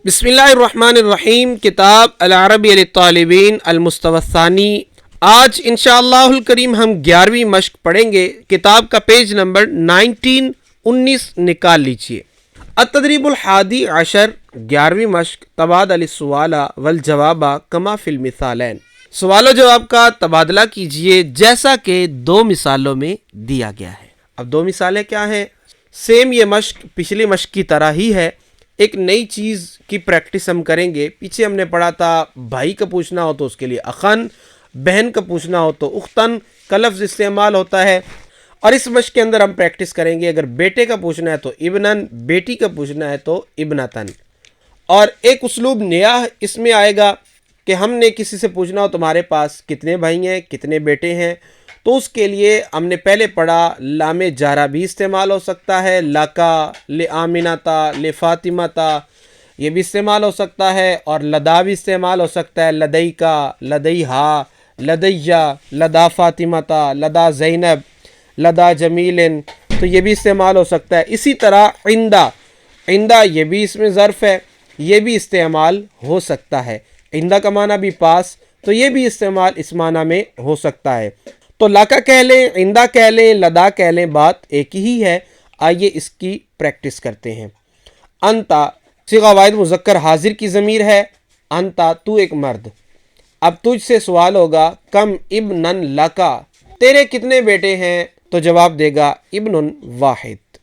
بسم اللہ الرحمن الرحیم۔ کتاب العربی للطالبین المستوى الثانی۔ آج انشاءاللہ الکریم ہم 11ویں مشق پڑھیں گے۔ کتاب کا پیج نمبر 19 نکال لیجئے۔ التدریب الحادی عشر، 11ویں مشق، تبادل السؤال والجواب کما فی المثالین۔ سوال و جواب کا تبادلہ کیجئے جیسا کہ دو مثالوں میں دیا گیا ہے۔ اب دو مثالیں کیا ہیں؟ سیم یہ مشق پچھلی مشق کی طرح ہی ہے، ایک نئی چیز کی پریکٹس ہم کریں گے۔ پیچھے ہم نے پڑھا تھا بھائی کا پوچھنا ہو تو اس کے لیے اخن، بہن کا پوچھنا ہو تو اختن کا لفظ استعمال ہوتا ہے، اور اس مشق کے اندر ہم پریکٹس کریں گے اگر بیٹے کا پوچھنا ہے تو ابنن، بیٹی کا پوچھنا ہے تو ابنتن۔ اور ایک اسلوب نیا اس میں آئے گا کہ ہم نے کسی سے پوچھنا ہو تمہارے پاس کتنے بھائی ہیں، کتنے بیٹے ہیں، تو اس کے لیے ہم نے پہلے پڑھا لام جارہ بھی استعمال ہو سکتا ہے، لاکا، لآمنتا، لفاطمتا، یہ بھی استعمال ہو سکتا ہے، اور لدا بھی استعمال ہو سکتا ہے، لدئی کا، لدیہا، لدیہ، لدا فاطمتا، لدا زینب، لدا جمیلن، تو یہ بھی استعمال ہو سکتا ہے۔ اسی طرح عندہ، عندہ یہ بھی اس میں ظرف ہے، یہ بھی استعمال ہو سکتا ہے۔ عندہ کا معنی بھی پاس، تو یہ بھی استعمال اس معنی میں ہو سکتا ہے۔ تو لاکا کہہ لیں، عندہ کہہ لیں، لدا کہہ لیں، بات ایک ہی ہے۔ آئیے اس کی پریکٹس کرتے ہیں۔ انتا صیغہ واحد مذکر حاضر کی ضمیر ہے، انتا تو ایک مرد۔ اب تجھ سے سوال ہوگا کم ابنن لکا، تیرے کتنے بیٹے ہیں؟ تو جواب دے گا ابن واحد،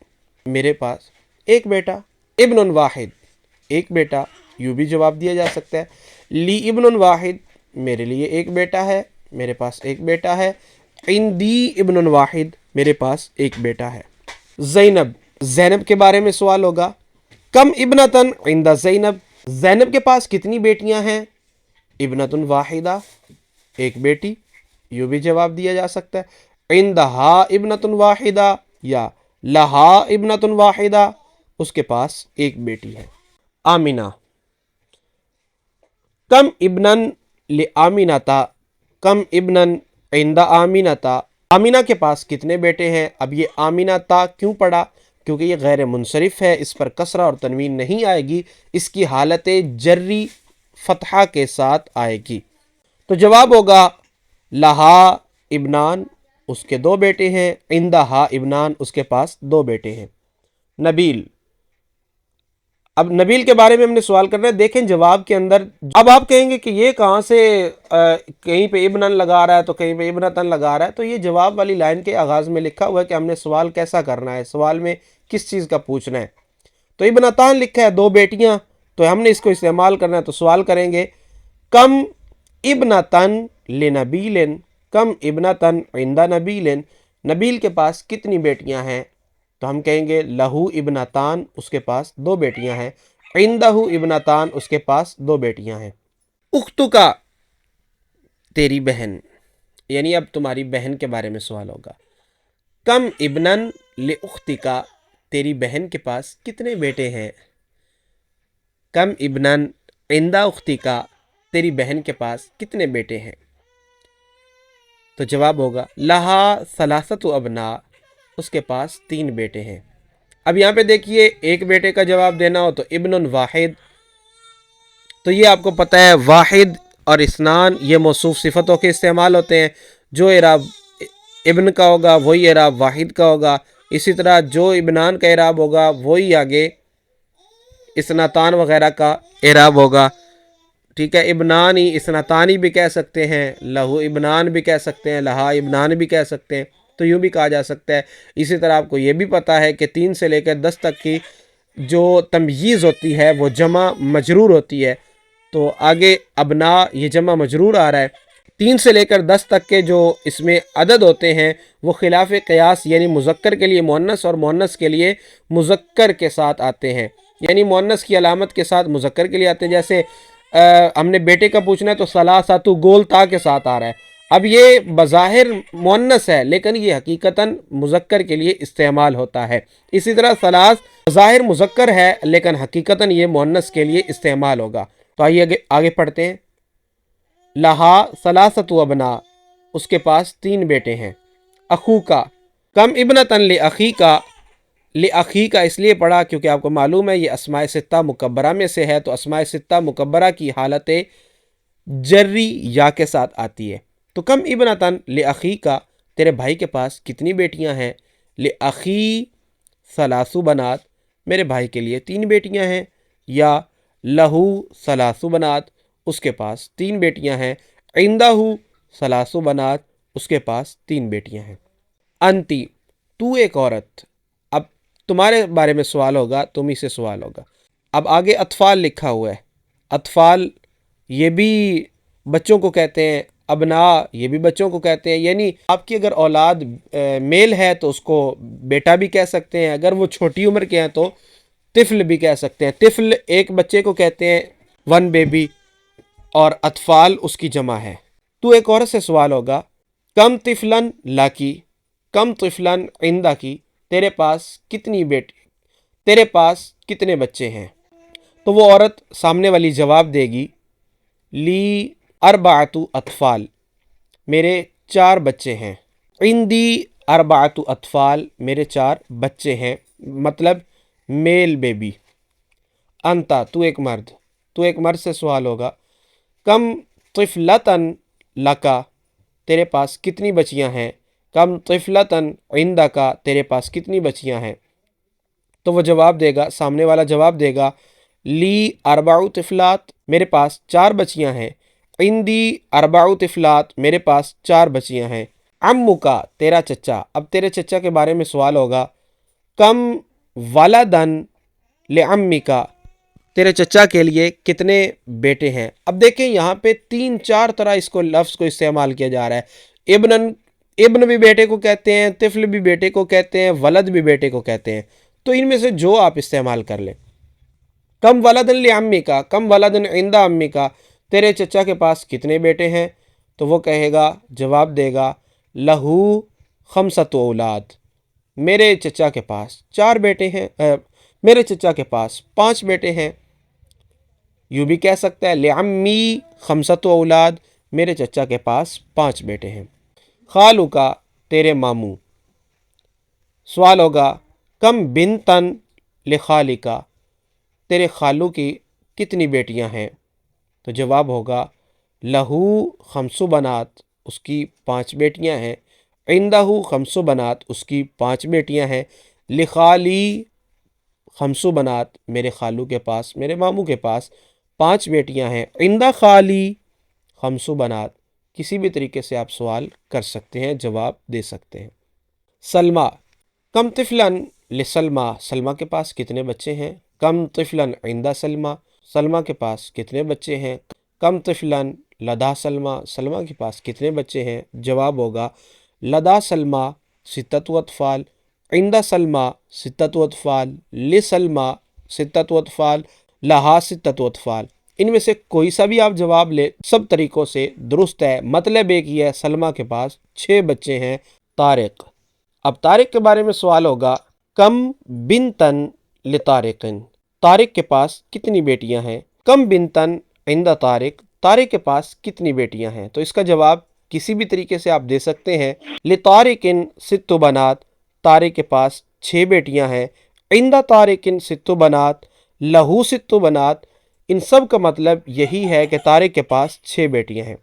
میرے پاس ایک بیٹا۔ ابن واحد، ایک بیٹا، یوں بھی جواب دیا جا سکتا ہے۔ لی ابن واحد، میرے لیے ایک بیٹا ہے، میرے پاس ایک بیٹا ہے۔ عندی ابن واحد، میرے پاس ایک بیٹا ہے۔ زینب، زینب کے بارے میں سوال ہوگا کم ابنتن عند زینب، زینب کے پاس کتنی بیٹیاں ہیں؟ ابنتن واحدہ، ایک بیٹی، یوں بھی جواب دیا جا سکتا ہے۔ عندہا ابنتن واحدہ یا لہا ابنتن واحدہ، اس کے پاس ایک بیٹی ہے۔ آمینہ، کم ابنن لآمینتا، کم ابنن عند آمینتا، آمینہ کے پاس کتنے بیٹے ہیں؟ اب یہ آمینہ تا کیوں پڑھا؟ کیونکہ یہ غیر منصرف ہے، اس پر کسرہ اور تنوین نہیں آئے گی، اس کی حالت جری فتحہ کے ساتھ آئے گی۔ تو جواب ہوگا لہا ابنان، اس کے دو بیٹے ہیں، عندہا ابنان، اس کے پاس دو بیٹے ہیں۔ نبیل، اب نبیل کے بارے میں ہم نے سوال کرنا ہے۔ دیکھیں جواب کے اندر، اب آپ کہیں گے کہ یہ کہاں سے کہیں پہ ابنن لگا رہا ہے تو کہیں پہ ابنتن لگا رہا ہے، تو یہ جواب والی لائن کے آغاز میں لکھا ہوا ہے کہ ہم نے سوال کیسا کرنا ہے، سوال میں کس چیز کا پوچھنا ہے۔ تو ابنتان لکھا ہے، دو بیٹیاں، تو ہم نے اس کو استعمال کرنا ہے، تو سوال کریں گے کم ابنتن لنبیل، کم ابنتن عند نبیل، نبیل کے پاس کتنی بیٹیاں ہیں؟ تو ہم کہیں گے لہو ابنتان، اس کے پاس دو بیٹیاں ہیں۔ عندہ ابنتان، اس کے پاس دو بیٹیاں ہیں۔ اختکا، تیری بہن، یعنی اب تمہاری بہن کے بارے میں سوال ہوگا کم ابنن لاختکا، تیری بہن کے پاس کتنے بیٹے ہیں؟ کم ابنن عند اختکا، تیری بہن کے پاس کتنے بیٹے ہیں؟ تو جواب ہوگا لہا ثلاثۃ ابناء، اس کے پاس تین بیٹے ہیں۔ اب یہاں پہ دیکھیے ایک بیٹے کا جواب دینا ہو تو ابن واحد، تو یہ آپ کو پتہ ہے واحد اور اثنان یہ موصوف صفتوں کے استعمال ہوتے ہیں، جو اعراب ابن کا ہوگا وہی اعراب واحد کا ہوگا، اسی طرح جو ابنان کا اعراب ہوگا وہی آگے اثنتان وغیرہ کا اعراب ہوگا۔ ٹھیک ہے، ابنانی، اثنتانی بھی کہہ سکتے ہیں، لہو ابنان بھی کہہ سکتے ہیں، لہا ابنان بھی کہہ سکتے ہیں، تو یوں بھی کہا جا سکتا ہے۔ اسی طرح آپ کو یہ بھی پتہ ہے کہ 3 سے لے کر 10 تک کی جو تمییز ہوتی ہے وہ جمع مجرور ہوتی ہے، تو آگے ابنا یہ جمع مجرور آ رہا ہے۔ 3 سے لے کر 10 تک کے جو اس میں عدد ہوتے ہیں وہ خلاف قیاس، یعنی مذکر کے لیے مؤنث اور مؤنث کے لیے مذکر کے ساتھ آتے ہیں، یعنی مؤنث کی علامت کے ساتھ مذکر کے لیے آتے ہیں۔ جیسے ہم نے بیٹے کا پوچھنا ہے تو ثلاثۃ گول تا کے ساتھ آ رہا ہے۔ اب یہ بظاہر مؤنث ہے لیکن یہ حقیقتاً مذکر کے لیے استعمال ہوتا ہے۔ اسی طرح ثلاث بظاہر مذکر ہے لیکن حقیقتاً یہ مؤنث کے لیے استعمال ہوگا۔ تو آئیے آگے پڑھتے ہیں۔ لہا ثلاثۃ ابناء، اس کے پاس 3 بیٹے ہیں۔ اخوکا، کم ابنتن لاخیکا، لأخی کا اس لیے پڑھا کیونکہ آپ کو معلوم ہے یہ اسماء ستہ مکبرہ میں سے ہے، تو اسماء ستہ مکبرہ کی حالت جری یا کے ساتھ آتی ہے۔ تو کم ابنتن لأخی کا، تیرے بھائی کے پاس کتنی بیٹیاں ہیں؟ لأخی ثلاث بنات، میرے بھائی کے لیے 3 بیٹیاں ہیں، یا لہو ثلاث بنات، اس کے پاس 3 بیٹیاں ہیں، عندہ ثلاث بنات، اس کے پاس 3 بیٹیاں ہیں۔ انتی، تو ایک عورت، اب تمہارے بارے میں سوال ہوگا، تم ہی سے سوال ہوگا۔ اب آگے اطفال لکھا ہوا ہے، اطفال یہ بھی بچوں کو کہتے ہیں، ابنا یہ بھی بچوں کو کہتے ہیں، یعنی آپ کی اگر اولاد میل ہے تو اس کو بیٹا بھی کہہ سکتے ہیں، اگر وہ چھوٹی عمر کے ہیں تو طفل بھی کہہ سکتے ہیں۔ طفل ایک بچے کو کہتے ہیں، ون بیبی، اور اطفال اس کی جمع ہے۔ تو ایک عورت سے سوال ہوگا، کم طفلن لاکی، کم طفلن عندہ کی، تیرے پاس کتنی بیٹی، تیرے پاس کتنے بچے ہیں؟ تو وہ عورت سامنے والی جواب دے گی، لی اربعۃ اطفال، میرے 4 بچے ہیں، عندی اربعۃ اطفال، میرے 4 بچے ہیں، مطلب میل بیبی۔ انتا، تو ایک مرد، تو ایک مرد سے سوال ہوگا، کم طفلتن لکا، تیرے پاس کتنی بچیاں ہیں؟ کم طفلتن عندکا، تیرے پاس کتنی بچیاں ہیں؟ تو وہ جواب دے گا، سامنے والا جواب دے گا، لی 4 طفلات، میرے پاس 4 بچیاں ہیں، عندی 4 طفلات، میرے پاس 4 بچیاں ہیں۔ عمکا، تیرا چچا، اب تیرے چچا کے بارے میں سوال ہوگا، کم ولدن لعمکا، تیرے چچا کے لیے کتنے بیٹے ہیں؟ اب دیکھیں یہاں پہ 3-4 طرح اس کو لفظ کو استعمال کیا جا رہا ہے۔ ابن بھی بیٹے کو کہتے ہیں، طفل بھی بیٹے کو کہتے ہیں، ولد بھی بیٹے کو کہتے ہیں، تو ان میں سے جو آپ استعمال کر لیں۔ کم ولدن لعمکا، کم ولدن عند عمکا، تیرے چچا کے پاس کتنے بیٹے ہیں؟ تو وہ کہے گا، جواب دے گا، لہو 5 اولاد، میرے چچا کے پاس 4 بیٹے ہیں، میرے چچا کے پاس 5 بیٹے ہیں۔ یوں بھی کہہ سکتا ہے، لعمی 5 اولاد، میرے چچا کے پاس 5 بیٹے ہیں۔ خالو کا، تیرے ماموں، سوال ہوگا، کم بنتن لخالکا، تیرے خالو کی کتنی بیٹیاں ہیں؟ تو جواب ہوگا، لہو 5 بنات، اس کی 5 بیٹیاں ہیں، عندہ 5 بنات، اس کی 5 بیٹیاں ہیں، لخالی 5 بنات، میرے خالو کے پاس، میرے ماموں کے پاس 5 بیٹیاں ہیں، عندہ خالی 5 بنات، کسی بھی طریقے سے آپ سوال کر سکتے ہیں، جواب دے سکتے ہیں۔ سلمہ، کم طفلن لسلمہ، سلمہ کے پاس کتنے بچے ہیں؟ کم طفلن عندہ سلمہ، سلمہ کے پاس کتنے بچے ہیں؟ کم طفلن لدا سلمہ، سلمہ کے پاس کتنے بچے ہیں؟ جواب ہوگا، لدا سلمہ 6 اطفال، عندہ سلمہ 6 اطفال، لسلمہ 6 اطفال، لہا 6 اطفال۔ ان میں سے کوئی سا بھی آپ جواب لے، سب طریقوں سے درست ہے، مطلب ایک ہی ہے، سلمہ کے پاس 6 بچے ہیں۔ طارق، اب طارق کے بارے میں سوال ہوگا، کم بنتن لطارقن، طارق کے پاس کتنی بیٹیاں ہیں؟ کم بنتن عند طارق، طارق کے پاس کتنی بیٹیاں ہیں؟ تو اس کا جواب کسی بھی طریقے سے آپ دے سکتے ہیں، لطارقن 6 بنات، طارق کے پاس 6 بیٹیاں ہیں، عند طارقن 6 بنات، لہو 6 بنات، ان سب کا مطلب یہی ہے کہ طارق کے پاس 6 بیٹیاں ہیں۔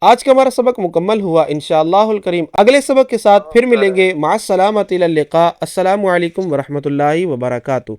آج کا ہمارا سبق مکمل ہوا، انشاءاللہ الکریم اگلے سبق کے ساتھ پھر ملیں گے۔ مع السلامۃ، الی اللقاء، السلام علیکم ورحمۃ اللہ وبرکاتہ۔